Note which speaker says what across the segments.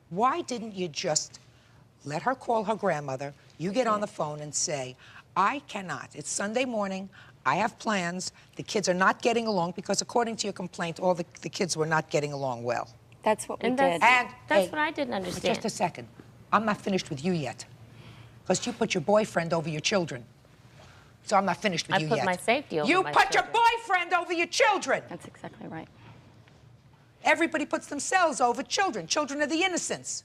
Speaker 1: Why didn't you just let her call her grandmother, you get on the phone and say, I cannot. It's Sunday morning. I have plans. The kids are not getting along because according to your complaint, all the kids were not getting along well.
Speaker 2: That's what we did.
Speaker 1: And
Speaker 3: that's what I didn't understand.
Speaker 1: Just a second. I'm not finished with you yet. Because you put your boyfriend over your children. So I'm not finished with you yet.
Speaker 3: I put my safety over my
Speaker 1: You put
Speaker 3: children.
Speaker 1: your boyfriend over your children.
Speaker 2: That's exactly right.
Speaker 1: Everybody puts themselves over children. Children are the innocents.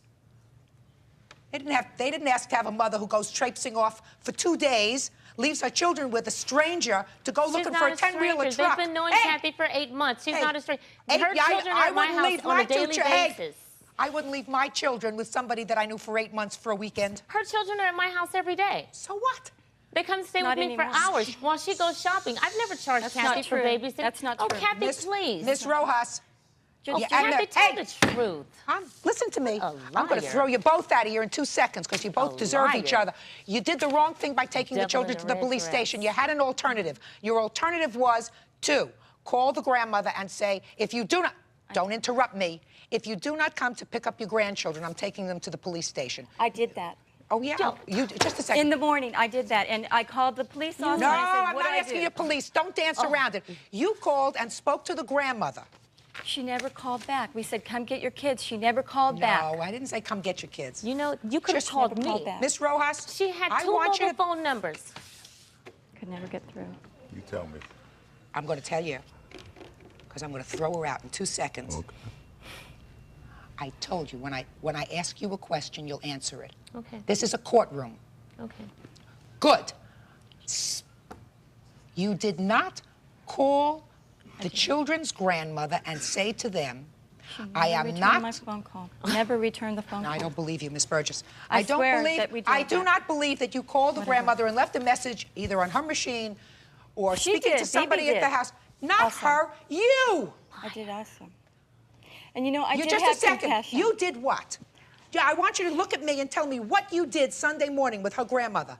Speaker 1: They didn't ask to have a mother who goes traipsing off for 2 days, leaves her children with a stranger to go looking for a 10-wheeler truck.
Speaker 3: They've been knowing Kathy for 8 months. She's not a stranger. Her children are at my house on a daily basis.
Speaker 1: I wouldn't leave my children with somebody that I knew for 8 months for a weekend.
Speaker 3: Her children are at my house every day.
Speaker 1: So what?
Speaker 3: They come stay with me for hours while she goes shopping. I've never charged Kathy for babysitting.
Speaker 2: That's not true.
Speaker 3: Oh, Kathy, please.
Speaker 1: Miss Rojas.
Speaker 3: Kathy, tell the truth.
Speaker 1: Listen to me. I'm going to throw you both out of here in 2 seconds because you both deserve each other. You did the wrong thing by taking the children to the police station. You had an alternative. Your alternative was to call the grandmother and say, if you do not, don't interrupt me, if you do not come to pick up your grandchildren, I'm taking them to the police station.
Speaker 2: I did that.
Speaker 1: Oh, yeah? Just a second.
Speaker 2: In the morning, I did that, and I called the police officer.
Speaker 1: No,
Speaker 2: and I said,
Speaker 1: I'm not asking you police. Don't dance around it. You called and spoke to the grandmother.
Speaker 2: She never called back. We said, come get your kids. She never called back.
Speaker 1: No, I didn't say come get your kids.
Speaker 3: You know, you could have called me.
Speaker 1: Miss Rojas,
Speaker 3: she had 2 mobile phone numbers.
Speaker 2: Could never get through.
Speaker 4: You tell me.
Speaker 1: I'm going to tell you, because I'm going to throw her out in 2 seconds.
Speaker 4: Okay.
Speaker 1: I told you, when I ask you a question, you'll answer it.
Speaker 3: Okay.
Speaker 1: This is a courtroom.
Speaker 3: Okay.
Speaker 1: Good. You did not call the children's grandmother and say to them, I am not...
Speaker 2: my phone call. Never returned the phone call.
Speaker 1: No, I don't believe you, Miss Burgess.
Speaker 2: I swear that we did
Speaker 1: I do
Speaker 2: that.
Speaker 1: not believe that you called the grandmother and left a message either on her machine or speaking to somebody at the house. Not her, you!
Speaker 2: I did also. And you know, I did
Speaker 1: Just
Speaker 2: have
Speaker 1: a second.
Speaker 2: compassion.
Speaker 1: You did what? Yeah, I want you to look at me and tell me what you did Sunday morning with her grandmother.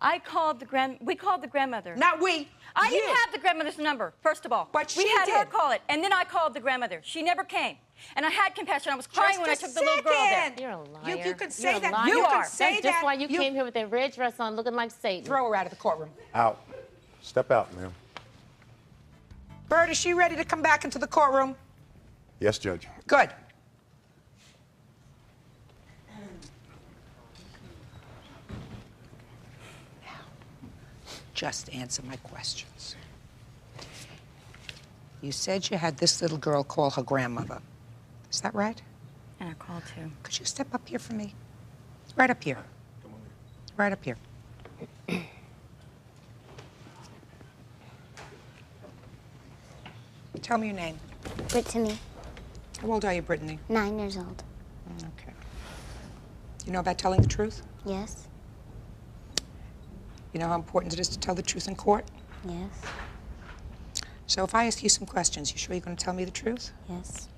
Speaker 2: We called the grandmother.
Speaker 1: Not we.
Speaker 2: I didn't have the grandmother's number, first of all.
Speaker 1: But
Speaker 2: we had her call it, and then I called the grandmother. She never came. And I had compassion. I was crying when I took the little girl there.
Speaker 3: You're a liar.
Speaker 1: You can say that.
Speaker 2: You are.
Speaker 3: That's just why you came here with that red dress on looking like Satan.
Speaker 1: Throw her out of the courtroom.
Speaker 4: Out. Step out, ma'am.
Speaker 1: Bert, is she ready to come back into the courtroom?
Speaker 4: Yes, Judge.
Speaker 1: Good. Now, just answer my questions. You said you had this little girl call her grandmother. Is that right?
Speaker 2: And I called too.
Speaker 1: Could you step up here for me? Right up here. Right up here. Tell me your name.
Speaker 5: Brittany.
Speaker 1: How old are you, Brittany?
Speaker 5: 9 years old.
Speaker 1: Okay. You know about telling the truth?
Speaker 5: Yes.
Speaker 1: You know how important it is to tell the truth in court?
Speaker 5: Yes.
Speaker 1: So if I ask you some questions, you sure you're going to tell me the truth?
Speaker 5: Yes.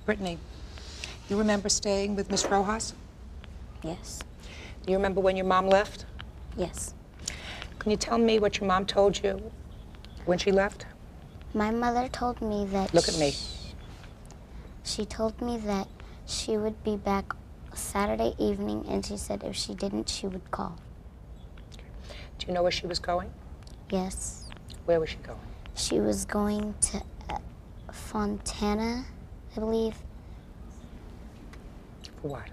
Speaker 1: Brittany, you remember staying with Miss Rojas?
Speaker 5: Yes.
Speaker 1: Do you remember when your mom left?
Speaker 5: Yes.
Speaker 1: Can you tell me what your mom told you when she left?
Speaker 5: My mother told me that...
Speaker 1: Look at me.
Speaker 5: She told me that she would be back Saturday evening, and she said if she didn't, she would call.
Speaker 1: Okay. Do you know where she was going?
Speaker 5: Yes.
Speaker 1: Where was she going?
Speaker 5: She was going to Fontana, I believe.
Speaker 1: For what?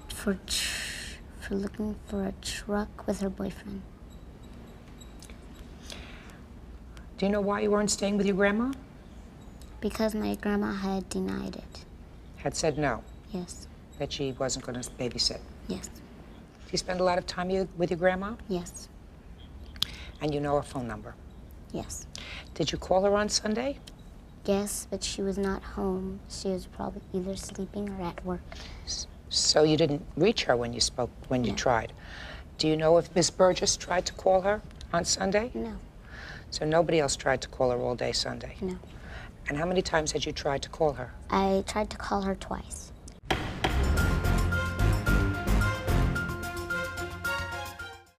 Speaker 5: For looking for a truck with her boyfriend.
Speaker 1: Do you know why you weren't staying with your grandma?
Speaker 5: Because my grandma had denied it.
Speaker 1: Had said no.
Speaker 5: Yes.
Speaker 1: That she wasn't going to babysit.
Speaker 5: Yes.
Speaker 1: Do you spend a lot of time with your grandma?
Speaker 5: Yes.
Speaker 1: And you know her phone number?
Speaker 5: Yes.
Speaker 1: Did you call her on Sunday?
Speaker 5: Yes, but she was not home. She was probably either sleeping or at work.
Speaker 1: So you didn't reach her when you spoke, when you tried. Do you know if Miss Burgess tried to call her on Sunday?
Speaker 5: No.
Speaker 1: So nobody else tried to call her all day Sunday?
Speaker 5: No.
Speaker 1: And how many times had you tried to call her?
Speaker 5: I tried to call her twice.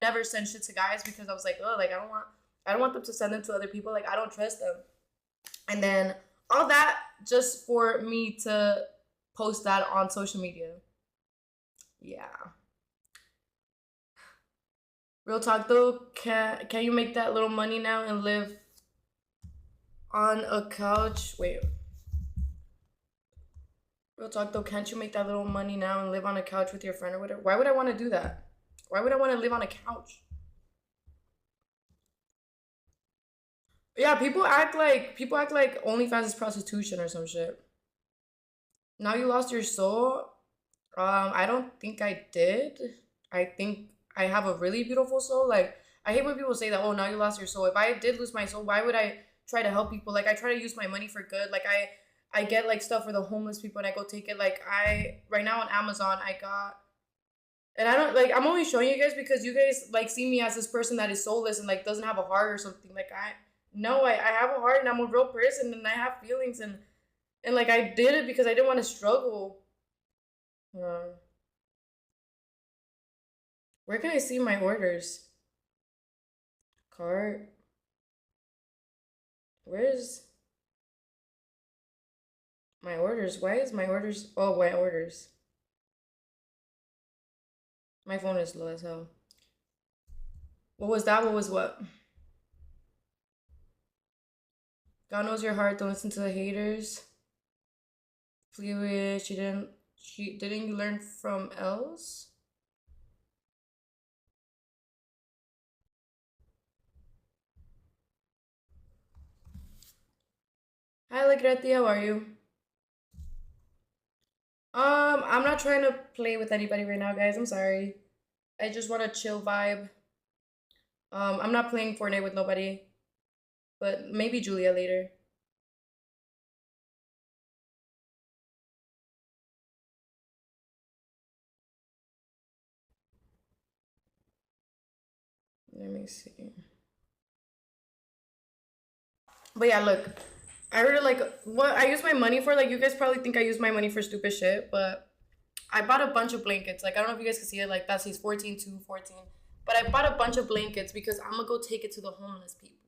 Speaker 6: Never send shit to guys because I was like, oh, like I don't want them to send them to other people. Like I don't trust them. And then all that just for me to post that on social media. Yeah. Real talk though, can you make that little money now and live on a couch? Wait. Real talk though, can't you make that little money now and live on a couch with your friend or whatever? Why would I want to do that? Why would I want to live on a couch? Yeah, people act like OnlyFans is prostitution or some shit. Now you lost your soul. I don't think I did. I think I have a really beautiful soul. Like, I hate when people say that, oh, now you lost your soul. If I did lose my soul, why would I try to help people? Like, I try to use my money for good. Like, I get like stuff for the homeless people and I go take it. Like, right now on Amazon, I got, and I don't, like, I'm only showing you guys because you guys like see me as this person that is soulless and like doesn't have a heart or something. Like, no, I have a heart and I'm a real person and I have feelings and like I did it because I didn't want to struggle. Where can I see my orders? Cart. Where's my orders? Why is my orders? Oh, my orders. My phone is low as hell. What was that? What was what? God knows your heart. Don't listen to the haters. Fleetwood. Didn't you learn from else? Hi, Legreti, how are you? I'm not trying to play with anybody right now, guys. I'm sorry. I just want a chill vibe. I'm not playing Fortnite with nobody, but maybe Julia later. Let me see. But yeah, look. I really like what I use my money for. Like, you guys probably think I use my money for stupid shit, but I bought a bunch of blankets. Like, I don't know if you guys can see it. Like, that says 14 to 14. But I bought a bunch of blankets because I'm gonna go take it to the homeless people.